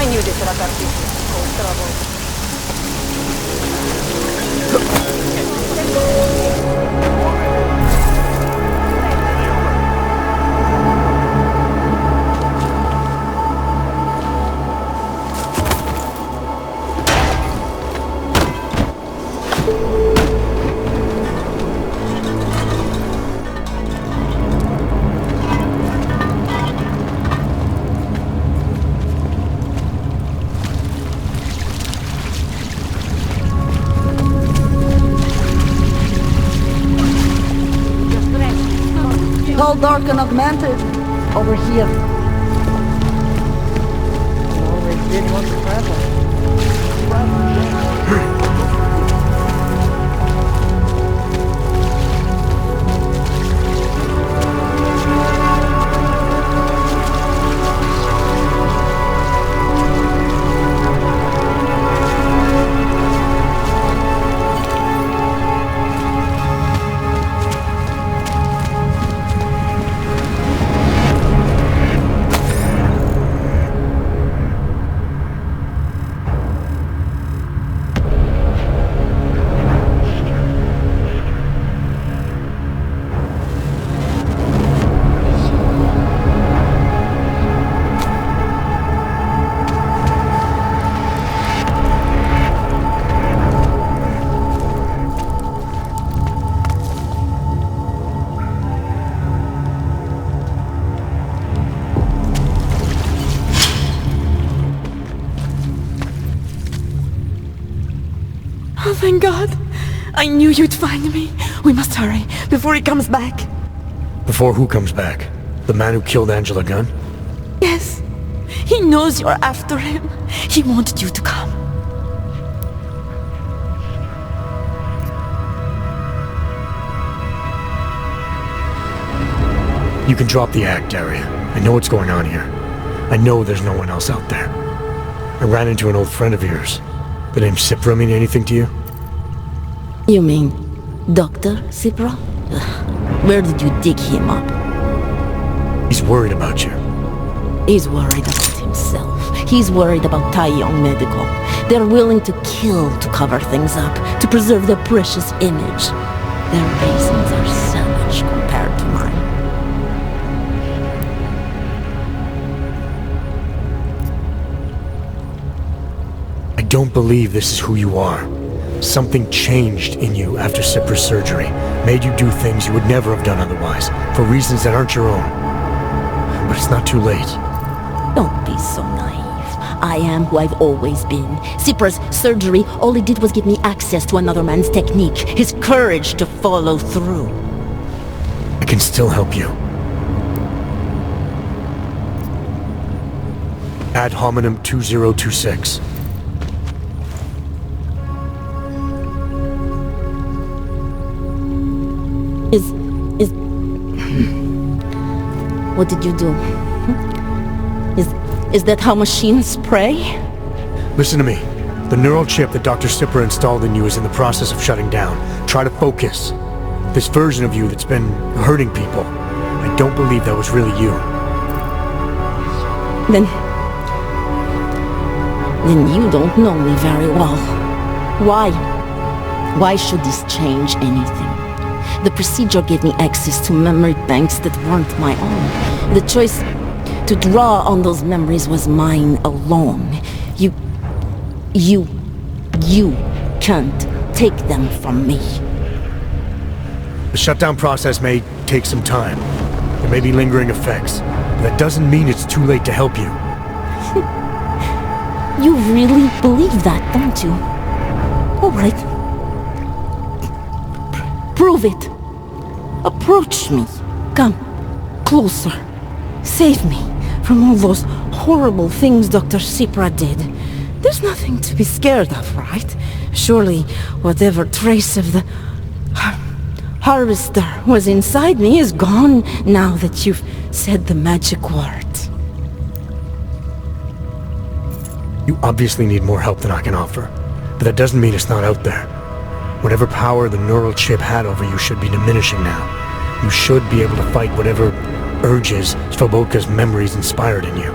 knew this era partito trouble. All dark and augmented. Over here. Always did want to travel. Oh, thank God. I knew you'd find me. We must hurry, before he comes back. Before who comes back? The man who killed Angela Gunn? Yes. He knows you're after him. He wanted you to come. You can drop the act, Daria. I know what's going on here. I know there's no one else out there. I ran into an old friend of yours. The name Cipra mean anything to you? You mean Dr. Cipra? Where did you dig him up? He's worried about you. He's worried about himself. He's worried about Taiyong Medical. They're willing to kill to cover things up, to preserve their precious image. Their reasons are savage compared to mine. I don't believe this is who you are. Something changed in you after Cipra's surgery, made you do things you would never have done otherwise, for reasons that aren't your own. But it's not too late. Don't be so naive. I am who I've always been. Cipra's surgery, all it did was give me access to another man's technique, his courage to follow through. I can still help you. Ad hominem 2026. What did you do? Is that how machines pray? Listen to me. The neural chip that Dr. Cipra installed in you is in the process of shutting down. Try to focus. This version of you that's been hurting people, I don't believe that was really you. Then you don't know me very well. Why? Why should this change anything? The procedure gave me access to memory banks that weren't my own. The choice to draw on those memories was mine alone. You can't take them from me. The shutdown process may take some time. There may be lingering effects, but that doesn't mean it's too late to help you. You really believe that, don't you? All right. Prove it. Approach me. Come. Closer. Save me from all those horrible things Dr. Cipra did. There's nothing to be scared of, right? Surely whatever trace of the harvester was inside me is gone now that you've said the magic words. You obviously need more help than I can offer, but that doesn't mean it's not out there. Whatever power the neural chip had over you should be diminishing now. You should be able to fight whatever urges Svoboka's memories inspired in you.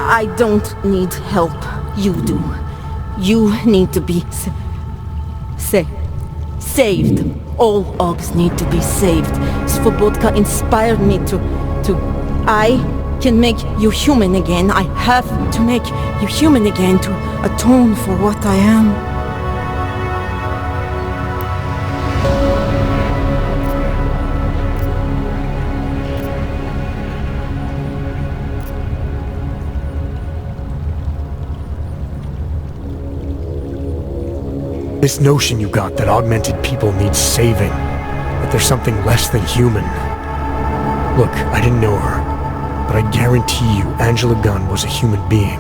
I don't need help. You do. You need to be saved. All Ogs need to be saved. Svobodka inspired me to... I can make you human again. I have to make you human again to atone for what I am. This notion you got that augmented people need saving, that there's something less than human. Look, I didn't know her, but I guarantee you Angela Gunn was a human being.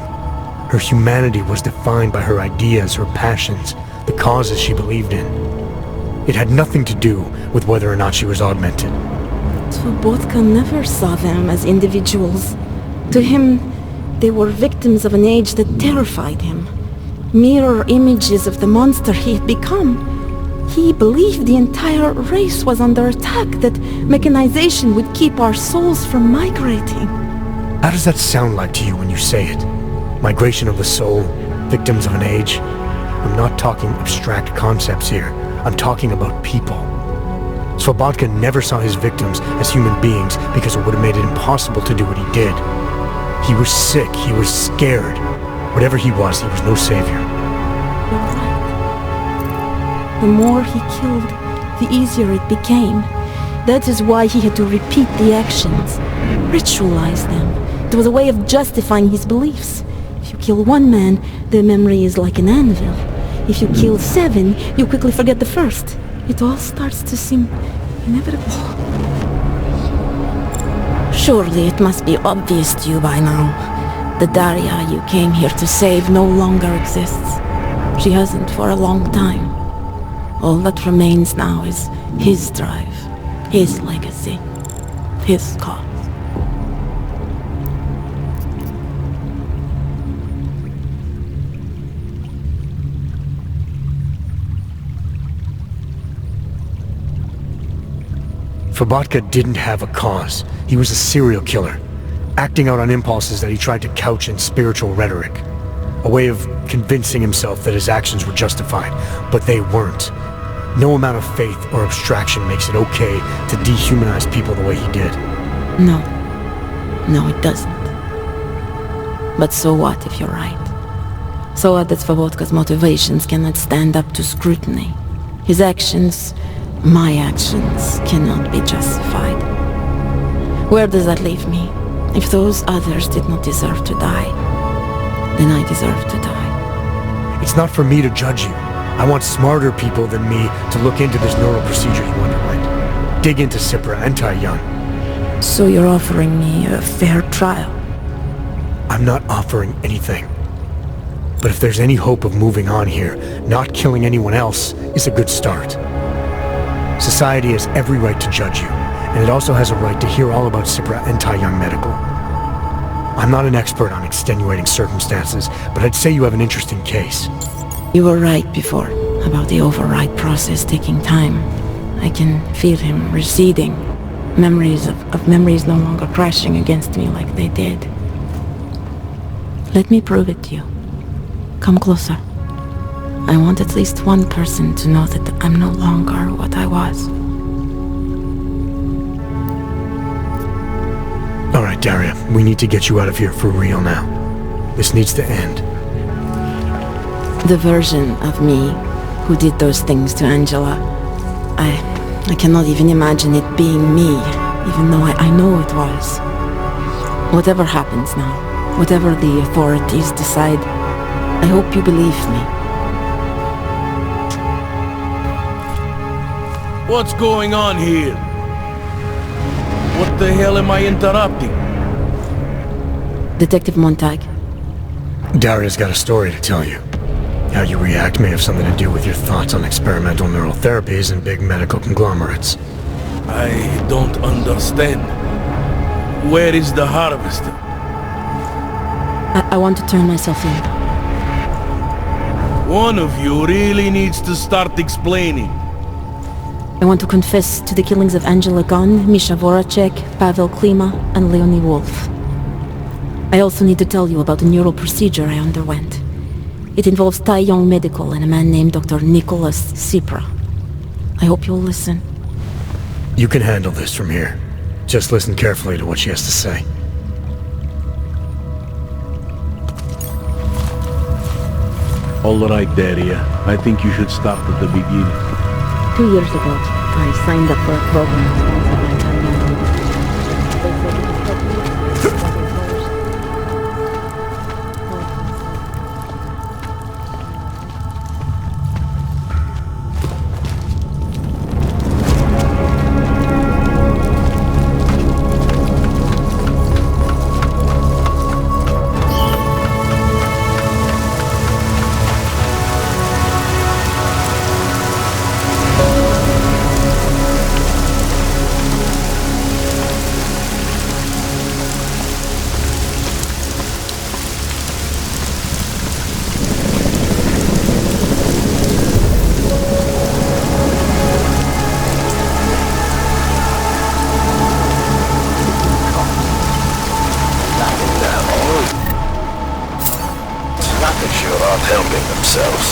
Her humanity was defined by her ideas, her passions, the causes she believed in. It had nothing to do with whether or not she was augmented. Svobodka never saw them as individuals. To him, they were victims of an age that terrified him. Mirror images of the monster he had become. He believed the entire race was under attack, that mechanization would keep our souls from migrating. How does that sound like to you when you say it? Migration of the soul, victims of an age? I'm not talking abstract concepts here. I'm talking about people. Svobodka never saw his victims as human beings because it would have made it impossible to do what he did. He was sick, he was scared. Whatever he was no savior. You're right. The more he killed, the easier it became. That is why he had to repeat the actions, ritualize them. It was a way of justifying his beliefs. If you kill one man, the memory is like an anvil. If you kill 7, you quickly forget the first. It all starts to seem inevitable. Surely it must be obvious to you by now. The Daria you came here to save no longer exists. She hasn't for a long time. All that remains now is his drive, his legacy, his cause. Svobodka didn't have a cause. He was a serial killer, acting out on impulses that he tried to couch in spiritual rhetoric. A way of convincing himself that his actions were justified, but they weren't. No amount of faith or abstraction makes it okay to dehumanize people the way he did. No. No, it doesn't. But so what if you're right? So what that Svobodka's motivations cannot stand up to scrutiny? His actions, my actions, cannot be justified. Where does that leave me? If those others did not deserve to die, then I deserve to die. It's not for me to judge you. I want smarter people than me to look into this neural procedure you underwent. Dig into Cipra and Tai Yun. So you're offering me a fair trial? I'm not offering anything. But if there's any hope of moving on here, not killing anyone else is a good start. Society has every right to judge you, and it also has a right to hear all about Cipra and Tai Yun Medical. I'm not an expert on extenuating circumstances, but I'd say you have an interesting case. You were right before, about the override process taking time. I can feel him receding. Memories of memories no longer crashing against me like they did. Let me prove it to you. Come closer. I want at least one person to know that I'm no longer what I was. All right, Daria, we need to get you out of here for real now. This needs to end. The version of me who did those things to Angela, I cannot even imagine it being me, even though I know it was. Whatever happens now, whatever the authorities decide, I hope you believe me. What's going on here? What the hell am I interrupting? Detective Montag. Daria's got a story to tell you. How you react may have something to do with your thoughts on experimental neural therapies and big medical conglomerates. I don't understand. Where is the harvester? I want to turn myself in. One of you really needs to start explaining. I want to confess to the killings of Angela Gunn, Misha Voracek, Pavel Klima, and Leonie Wolf. I also need to tell you about a neural procedure I underwent. It involves Tai Yong Medical and a man named Dr. Nicholas Cipra. I hope you'll listen. You can handle this from here. Just listen carefully to what she has to say. All right, Daria. I think you should start at the beginning. 2 years ago, I signed up for a program sponsored by Tai Yong Medical. They said it would help me with employers.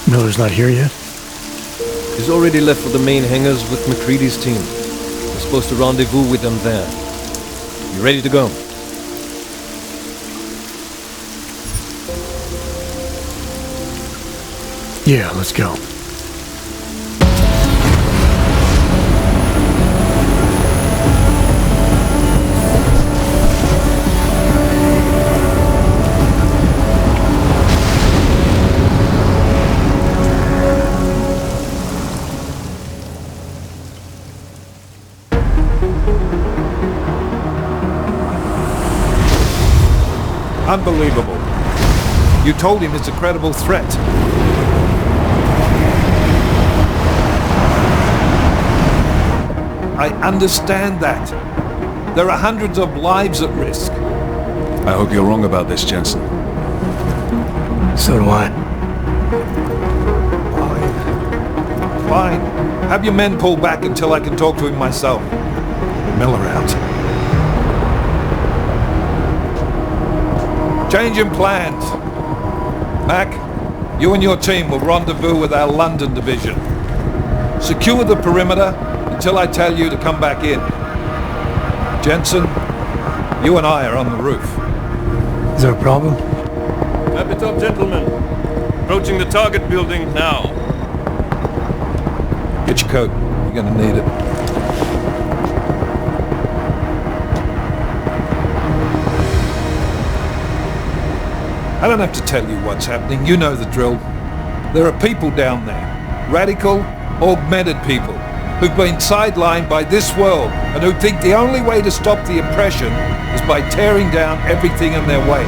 Miller's not here yet? He's already left for the main hangars with McCready's team. We're supposed to rendezvous with them there. You ready to go? Yeah, let's go. Unbelievable. You told him it's a credible threat. I understand that. There are hundreds of lives at risk. I hope you're wrong about this, Jensen. So do I. Fine. Have your men pull back until I can talk to him myself. Miller out. Change in plans. Mac, you and your team will rendezvous with our London division. Secure the perimeter until I tell you to come back in. Jensen, you and I are on the roof. Is there a problem? Wrap it up, gentlemen. Approaching the target building now. Get your coat. You're gonna need it. I don't have to tell you what's happening. You know the drill. There are people down there. Radical, augmented people who've been sidelined by this world and who think the only way to stop the oppression is by tearing down everything in their way.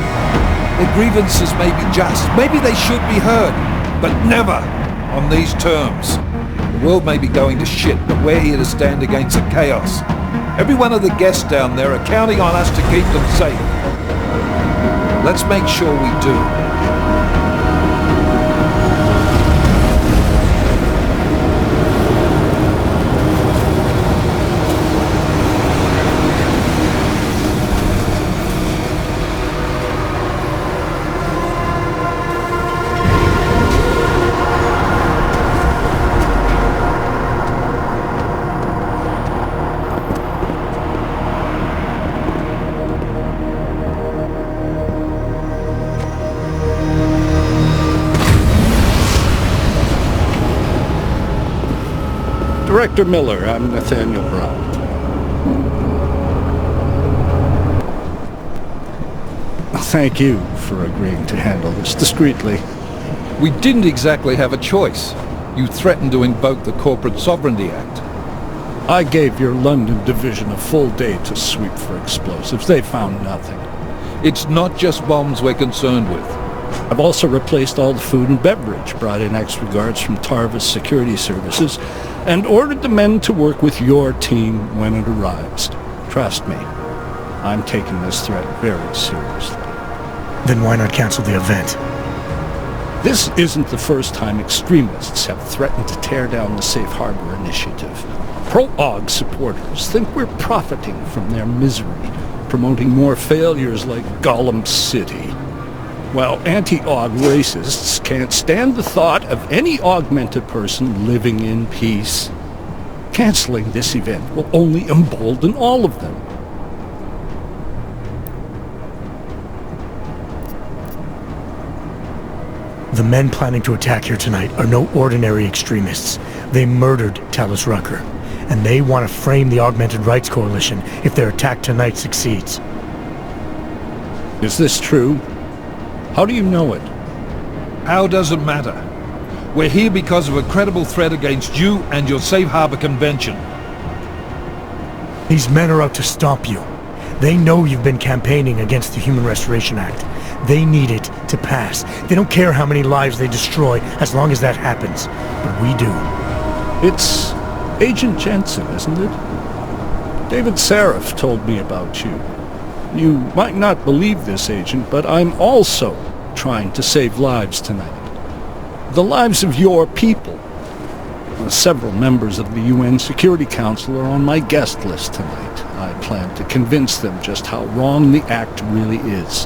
Their grievances may be just. Maybe they should be heard, but never on these terms. The world may be going to shit, but we're here to stand against the chaos. Every one of the guests down there are counting on us to keep them safe. Let's make sure we do. Director Miller, I'm Nathaniel Brown. Thank you for agreeing to handle this discreetly. We didn't exactly have a choice. You threatened to invoke the Corporate Sovereignty Act. I gave your London division a full day to sweep for explosives. They found nothing. It's not just bombs we're concerned with. I've also replaced all the food and beverage, brought in extra guards from Tarvis Security Services, and ordered the men to work with your team when it arrives. Trust me, I'm taking this threat very seriously. Then why not cancel the event? This isn't the first time extremists have threatened to tear down the Safe Harbor Initiative. Pro-AUG supporters think we're profiting from their misery, promoting more failures like Gollum City. While anti-AUG racists can't stand the thought of any augmented person living in peace. Canceling this event will only embolden all of them. The men planning to attack here tonight are no ordinary extremists. They murdered Talus Rucker, and they want to frame the Augmented Rights Coalition if their attack tonight succeeds. Is this true? How do you know it? How does it matter? We're here because of a credible threat against you and your Safe Harbor Convention. These men are out to stop you. They know you've been campaigning against the Human Restoration Act. They need it to pass. They don't care how many lives they destroy as long as that happens. But we do. It's Agent Jensen, isn't it? David Sarif told me about you. You might not believe this, Agent, but I'm also trying to save lives tonight. The lives of your people. Several members of the UN Security Council are on my guest list tonight. I plan to convince them just how wrong the act really is.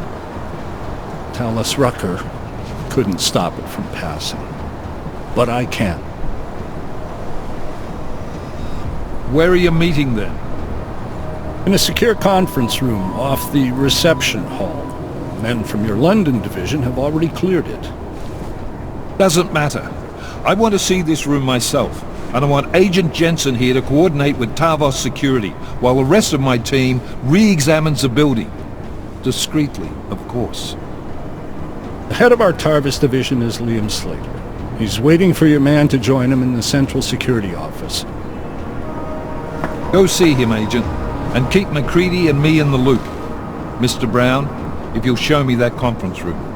Talus Rucker couldn't stop it from passing. but I can. Where are you meeting then? In a secure conference room off the reception hall. Men from your London division have already cleared it. Doesn't matter. I want to see this room myself, and I want Agent Jensen here to coordinate with Tavos security, while the rest of my team re-examines the building. Discreetly, of course. The head of our Tarvis division is Liam Slater. He's waiting for your man to join him in the Central Security Office. Go see him, Agent, and keep MacCready and me in the loop. Mr. Brown, if you'll show me that conference room.